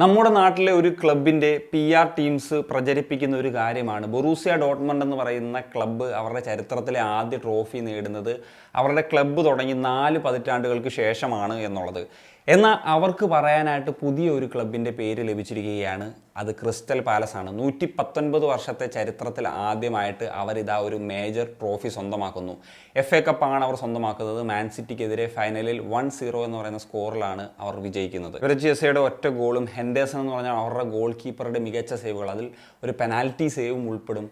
നമ്മുടെ നാട്ടിലെ ഒരു ക്ലബിൻ്റെ PR ടീംസ് പ്രചരിപ്പിക്കുന്ന ഒരു കാര്യമാണ് ബൊറൂസിയ ഡോട്ട്മണ്ട് എന്ന് പറയുന്ന ക്ലബ്ബ് അവരുടെ ചരിത്രത്തിലെ ആദ്യ ട്രോഫി നേടുന്നത് അവരുടെ ക്ലബ്ബ് തുടങ്ങി 4 പതിറ്റാണ്ടുകൾക്ക് ശേഷമാണ് എന്നുള്ളത്. എന്നാൽ അവർക്ക് പറയാനായിട്ട് പുതിയ ഒരു ക്ലബിൻ്റെ പേര് ലഭിച്ചിരിക്കുകയാണ്. അത് ക്രിസ്റ്റൽ പാലസ് ആണ്. 119 വർഷത്തെ ചരിത്രത്തിൽ ആദ്യമായിട്ട് അവരിതാ ഒരു മേജർ ട്രോഫി സ്വന്തമാക്കുന്നു. FA കപ്പാണ് അവർ സ്വന്തമാക്കുന്നത്. മാൻ സിറ്റിക്കെതിരെ ഫൈനലിൽ 1-0 എന്ന് പറയുന്ന സ്കോറിലാണ് അവർ വിജയിക്കുന്നത്. വെറജിയസയുടെ ഒറ്റ ഗോളും ഹെൻഡേഴ്സൺ എന്ന് പറഞ്ഞാൽ അവരുടെ ഗോൾ കീപ്പറുടെ മികച്ച സേവുകൾ, അതിൽ ഒരു പെനാൽറ്റി സേവും ഉൾപ്പെടും.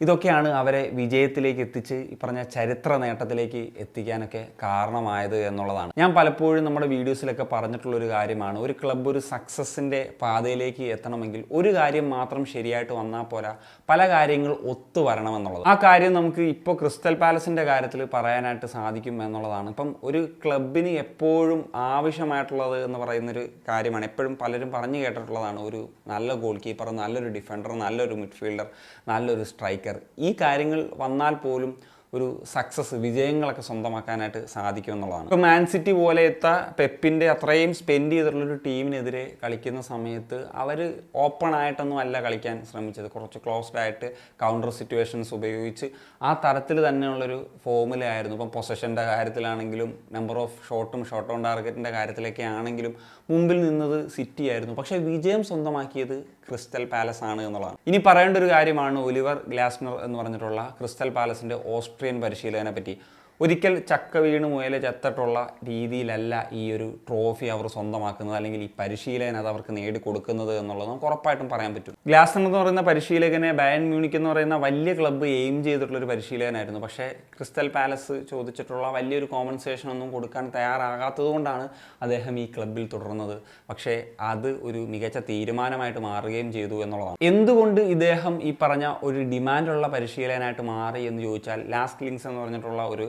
ഇതൊക്കെയാണ് അവരെ വിജയത്തിലേക്ക് എത്തിച്ച് ഈ പറഞ്ഞ ചരിത്ര നേട്ടത്തിലേക്ക് എത്തിക്കാനൊക്കെ കാരണമായത് എന്നുള്ളതാണ്. ഞാൻ പലപ്പോഴും നമ്മുടെ വീഡിയോസിലൊക്കെ പറഞ്ഞിട്ടുള്ളൊരു കാര്യമാണ്, ഒരു ക്ലബ്ബ് ഒരു സക്സസിൻ്റെ പാതയിലേക്ക് എത്തണമെങ്കിൽ ഒരു കാര്യം മാത്രം ശരിയായിട്ട് വന്നാൽ പോരാ, പല കാര്യങ്ങൾ ഒത്തു വരണമെന്നുള്ളത്. ആ കാര്യം നമുക്ക് ഇപ്പോൾ ക്രിസ്റ്റൽ പാലസിൻ്റെ കാര്യത്തിൽ പറയാനായിട്ട് സാധിക്കും എന്നുള്ളതാണ്. ഇപ്പം ഒരു ക്ലബിന് എപ്പോഴും ആവശ്യമായിട്ടുള്ളത് എന്ന് പറയുന്നൊരു കാര്യമാണ്, എപ്പോഴും പലരും പറഞ്ഞു കേട്ടിട്ടുള്ളതാണ്, ഒരു നല്ല ഗോൾ കീപ്പർ, നല്ലൊരു ഡിഫൻഡർ, നല്ലൊരു മിഡ്ഫീൽഡർ, നല്ലൊരു സ്ട്രൈക്കർ. ഈ കാര്യങ്ങൾ വന്നാൽ പോലും ഒരു സക്സസ്, വിജയങ്ങളൊക്കെ സ്വന്തമാക്കാനായിട്ട് സാധിക്കും എന്നുള്ളതാണ്. ഇപ്പോൾ മാൻ സിറ്റി പോലത്തെ പെപ്പിൻ്റെ അത്രയും സ്പെൻഡ് ചെയ്തിട്ടുള്ളൊരു ടീമിനെതിരെ കളിക്കുന്ന സമയത്ത് അവർ ഓപ്പൺ ആയിട്ടൊന്നും അല്ല കളിക്കാൻ ശ്രമിച്ചത്. കുറച്ച് ക്ലോസ്ഡ് ആയിട്ട് കൗണ്ടർ സിറ്റുവേഷൻസ് ഉപയോഗിച്ച് ആ തരത്തിൽ തന്നെയുള്ളൊരു ഫോമിലായിരുന്നു. ഇപ്പം പൊസഷൻ്റെ കാര്യത്തിലാണെങ്കിലും നമ്പർ ഓഫ് ഷോട്ട് ഓൺ ടാർഗറ്റിൻ്റെ കാര്യത്തിലൊക്കെ ആണെങ്കിലും മുമ്പിൽ നിന്നത് സിറ്റി ആയിരുന്നു. പക്ഷേ വിജയം സ്വന്തമാക്കിയത് ക്രിസ്റ്റൽ പാലസ് ആണ് എന്നുള്ളതാണ്. ഇനി പറയേണ്ട ഒരു കാര്യമാണ് ഒലിവർ ഗ്ലാസ്നർ എന്ന് പറഞ്ഞിട്ടുള്ള ക്രിസ്റ്റൽ പാലസിൻ്റെ ഓസ്ട്രിയൻ പരിശീലകനെ പറ്റി. ഒരിക്കൽ ചക്ക വീണ് മുയലെ ചത്തിട്ടുള്ള രീതിയിലല്ല ഈ ഒരു ട്രോഫി അവർ സ്വന്തമാക്കുന്നത്, അല്ലെങ്കിൽ ഈ പരിശീലകൻ അത് അവർക്ക് നേടിക്കൊടുക്കുന്നത് എന്നുള്ളത് നമുക്ക് ഉറപ്പായിട്ടും പറയാൻ പറ്റും. ഗ്ലാസ്നർ എന്ന് പറയുന്ന പരിശീലകനെ ബയൺ മ്യൂണിക്ക് എന്ന് പറയുന്ന വലിയ ക്ലബ്ബ് എയിം ചെയ്തിട്ടുള്ളൊരു പരിശീലകനായിരുന്നു. പക്ഷേ ക്രിസ്റ്റൽ പാലസ് ചോദിച്ചിട്ടുള്ള വലിയൊരു കോമ്പൻസേഷൻ ഒന്നും കൊടുക്കാൻ തയ്യാറാകാത്തത് കൊണ്ടാണ് അദ്ദേഹം ഈ ക്ലബ്ബിൽ തുടർന്നത്. പക്ഷേ അത് ഒരു മികച്ച തീരുമാനമായിട്ട് മാറുകയും ചെയ്തു എന്നുള്ളതാണ്. എന്തുകൊണ്ട് ഇദ്ദേഹം ഈ പറഞ്ഞ ഒരു ഡിമാൻഡുള്ള പരിശീലകനായിട്ട് മാറി എന്ന് ചോദിച്ചാൽ, ലാസ്റ്റ് ലിങ്സ് എന്ന് പറഞ്ഞിട്ടുള്ള ഒരു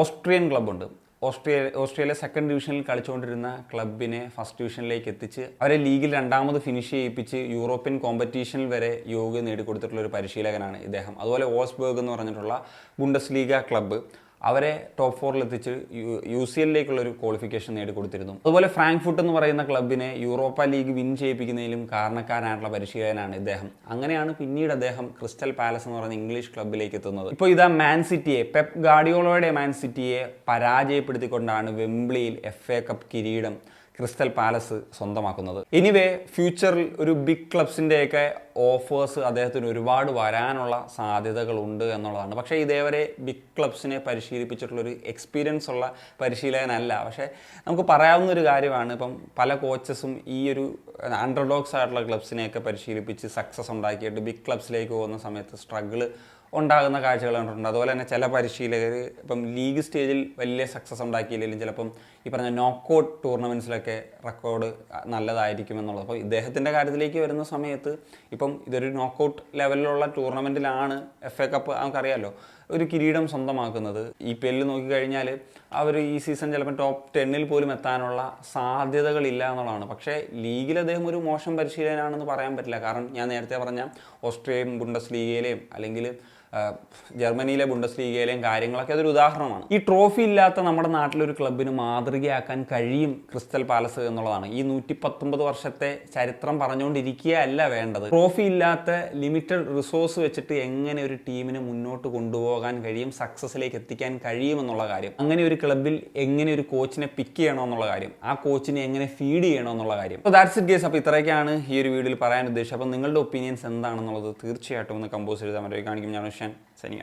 ഓസ്ട്രിയൻ ക്ലബ്ബുണ്ട്. ഓസ്ട്രേലിയ സെക്കൻഡ് ഡിവിഷനിൽ കളിച്ചുകൊണ്ടിരുന്ന ക്ലബിനെ ഫസ്റ്റ് ഡിവിഷനിലേക്ക് എത്തിച്ച് അവരെ ലീഗിൽ 2ാമത് ഫിനിഷ് ചെയ്യിപ്പിച്ച് യൂറോപ്യൻ കോമ്പറ്റീഷനിൽ വരെ യോഗ്യത നേടിക്കൊടുത്തിട്ടുള്ള ഒരു പരിശീലകനാണ് ഇദ്ദേഹം. അതുപോലെ ഓസ്ബർഗ് എന്ന് പറഞ്ഞിട്ടുള്ള ബുണ്ടസ്ലീഗ ക്ലബ്ബ് അവരെ ടോപ്പ് 4 എത്തിച്ച് UCL-ലേക്കുള്ളൊരു ക്വാളിഫിക്കേഷൻ നേടിക്കൊടുത്തിരുന്നു. അതുപോലെ ഫ്രാങ്ക്ഫർട്ട് എന്ന് പറയുന്ന ക്ലബിനെ യൂറോപ്പ ലീഗ് വിൻ ചെയ്യിപ്പിക്കുന്നതിലും കാരണക്കാരനായിട്ടുള്ള പരിശീലകനാണ് ഇദ്ദേഹം. അങ്ങനെയാണ് പിന്നീട് അദ്ദേഹം ക്രിസ്റ്റൽ പാലസ് എന്ന് പറയുന്ന ഇംഗ്ലീഷ് ക്ലബിലേക്ക് എത്തുന്നത്. ഇപ്പോൾ ഇതാ മാൻ സിറ്റിയെ, പെപ്പ് ഗാർഡിയോളയുടെ മാൻ സിറ്റിയെ പരാജയപ്പെടുത്തിക്കൊണ്ടാണ് വെംബ്ലിയിൽ FA കപ്പ് കിരീടം ക്രിസ്റ്റൽ പാലസ് സ്വന്തമാക്കുന്നത്. എനിവേ ഫ്യൂച്ചറിൽ ഒരു ബിഗ് ക്ലബ്സിൻ്റെയൊക്കെ ഓഫേഴ്സ് അദ്ദേഹത്തിന് ഒരുപാട് വരാനുള്ള സാധ്യതകളുണ്ട് എന്നുള്ളതാണ്. പക്ഷേ ഇതേവരെ ബിഗ് ക്ലബ്സിനെ പരിശീലിപ്പിച്ചിട്ടുള്ളൊരു എക്സ്പീരിയൻസ് ഉള്ള പരിശീലകനല്ല. പക്ഷേ നമുക്ക് പറയാവുന്നൊരു കാര്യമാണ്, ഇപ്പം പല കോച്ചസും ഈ ഒരു അണ്ടർഡോഗ്സ് ആയിട്ടുള്ള ക്ലബ്സിനെയൊക്കെ പരിശീലിപ്പിച്ച് സക്സസ് ഉണ്ടാക്കിയിട്ട് ബിഗ് ക്ലബ്സിലേക്ക് പോകുന്ന സമയത്ത് സ്ട്രഗിള് ഉണ്ടാകുന്ന കാഴ്ചകൾ കണ്ടിട്ടുണ്ട്. അതുപോലെ തന്നെ ചില പരിശീലകർ ഇപ്പം ലീഗ് സ്റ്റേജിൽ വലിയ സക്സസ് ഉണ്ടാക്കിയില്ലെങ്കിലും ചിലപ്പം ഈ പറഞ്ഞ നോക്കൗട്ട് ടൂർണമെൻറ്റ്സിലൊക്കെ റെക്കോർഡ് നല്ലതായിരിക്കും എന്നുള്ളത്. അപ്പോൾ ഇദ്ദേഹത്തിൻ്റെ കാര്യത്തിലേക്ക് വരുന്ന സമയത്ത് ഇപ്പം ഇതൊരു നോക്കൗട്ട് ലെവലിലുള്ള ടൂർണമെൻറ്റിലാണ് FA കപ്പ് നമുക്കറിയാമല്ലോ ഒരു കിരീടം സ്വന്തമാക്കുന്നത്. EPL നോക്കിക്കഴിഞ്ഞാൽ അവർ ഈ സീസൺ ചിലപ്പോൾ ടോപ്പ് 10 പോലും എത്താനുള്ള സാധ്യതകളില്ല എന്നുള്ളതാണ്. പക്ഷേ ലീഗിൽ അദ്ദേഹം ഒരു മോശം പരിശീലകനാണെന്ന് പറയാൻ പറ്റില്ല. കാരണം ഞാൻ നേരത്തെ പറഞ്ഞ ഓസ്ട്രിയൻ ബുണ്ടസ് ലീഗയിലെയും അല്ലെങ്കിൽ ജർമ്മനിയിലെ ബുണ്ടസ് ലീഗയിലെയും കാര്യങ്ങളൊക്കെ അതൊരു ഉദാഹരണമാണ്. ഈ ട്രോഫി ഇല്ലാത്ത നമ്മുടെ നാട്ടിലൊരു ക്ലബിന് മാതൃകയാക്കാൻ കഴിയും ക്രിസ്റ്റൽ പാലസ് എന്നുള്ളതാണ്. ഈ 119 വർഷത്തെ ചരിത്രം പറഞ്ഞുകൊണ്ടിരിക്കുകയല്ല വേണ്ടത്. ട്രോഫി ഇല്ലാത്ത ലിമിറ്റഡ് റിസോഴ്സ് വെച്ചിട്ട് എങ്ങനെ ഒരു ടീമിനെ മുന്നോട്ട് കൊണ്ടുപോകാൻ കഴിയും, സക്സസിലേക്ക് എത്തിക്കാൻ കഴിയുമെന്നുള്ള കാര്യം, അങ്ങനെ ഒരു ക്ലബിൽ എങ്ങനെ ഒരു കോച്ചിനെ പിക്ക് ചെയ്യണമെന്നുള്ള കാര്യം, ആ കോച്ചിനെ എങ്ങനെ ഫീഡ് ചെയ്യണമെന്നുള്ള കാര്യം. അപ്പോൾ ദാറ്റ്സ് ഇറ്റ് ഗൈസ്. അപ്പോൾ ഇത്രയൊക്കെയാണ് ഈ ഒരു വീഡിയോയിൽ പറയാൻ ഉദ്ദേശിച്ചത്. അപ്പോൾ നിങ്ങളുടെ ഒപ്പീനിയൻസ് എന്താണെന്നുള്ളത് തീർച്ചയായിട്ടും ഒന്ന് കമ്പോസ് ചെയ്താൽ മതി. കാണിക്കും. ഞാൻ signing off.